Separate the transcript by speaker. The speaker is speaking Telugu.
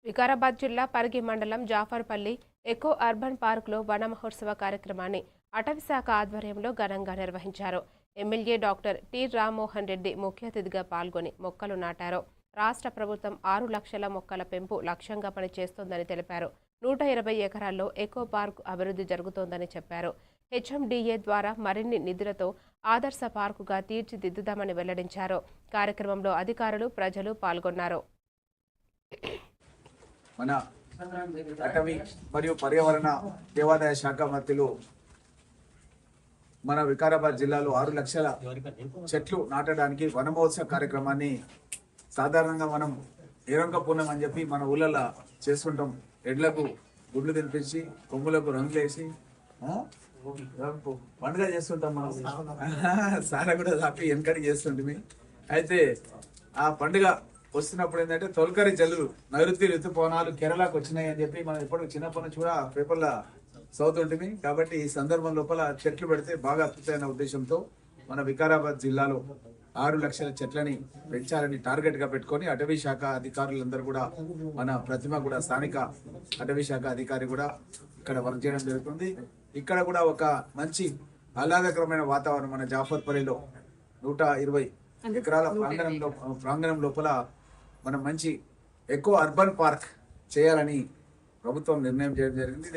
Speaker 1: వికారాబాద్ జిల్లా పరిగి మండలం జాఫర్పల్లి ఎకో అర్బన్ పార్కులో వన మహోత్సవ కార్యక్రమాన్ని అటవీశాఖ ఆధ్వర్యంలో ఘనంగా నిర్వహించారు. MLA doctor T Rammohan Reddy ముఖ్య అతిథిగా పాల్గొని మొక్కలు నాటారు. రాష్ట్ర ప్రభుత్వం 6 లక్షల మొక్కల పెంపు లక్ష్యంగా పనిచేస్తోందని తెలిపారు. 120 ఎకరాల్లో ఎకో పార్క్ అభివృద్ధి జరుగుతోందని చెప్పారు. హెచ్ఎండిఏ ద్వారా మరిన్ని నిధులతో ఆదర్శ పార్కుగా తీర్చిదిద్దుదామని వెల్లడించారు. కార్యక్రమంలో అధికారులు, ప్రజలు పాల్గొన్నారు.
Speaker 2: మన అటవీ మరియు పర్యావరణ దేవాదాయ శాఖ మంత్రులు మన వికారాబాద్ జిల్లాలో 6 లక్షల చెట్లు నాటడానికి వన మహోత్సవ కార్యక్రమాన్ని సాధారణంగా మనం ఏరంగ పూర్ణం అని చెప్పి మన ఊళ్ళల్లో చేసుకుంటాం. ఎడ్లకు గుడ్లు తినిపించి కొమ్ములకు రంగులేసి పండుగ చేస్తుంటాం. మనం సారా కూడా తాపి వెనకడి చేస్తుంటే అయితే ఆ పండుగ వస్తున్నప్పుడు ఏంటంటే తొలకరి జల్లులు, నైరుతి ఋతుపవనాలు కేరళకు వచ్చినాయి అని చెప్పి మనం ఎప్పుడు చిన్నప్పటి నుంచి కూడా పేపర్లో చదువుతుంటుంది. కాబట్టి ఈ సందర్భం లోపల చెట్లు పెడితే బాగా అద్భుతమైన ఉద్దేశంతో మన వికారాబాద్ జిల్లాలో 6 లక్షల చెట్లని పెంచాలని టార్గెట్ గా పెట్టుకొని అటవీ శాఖ అధికారులందరూ కూడా మన ప్రతిమ కూడా స్థానిక అటవీ శాఖ అధికారి కూడా ఇక్కడ వర్క్ చేయడం జరుగుతుంది. ఇక్కడ కూడా ఒక మంచి ఆహ్లాదకరమైన వాతావరణం మన జాఫర్పల్లిలో 120 ఎకరాల ప్రాంగణం లోపల మనం మంచి ఎకో అర్బన్ పార్క్ చేయాలని ప్రభుత్వం నిర్ణయం చేయడం జరిగింది.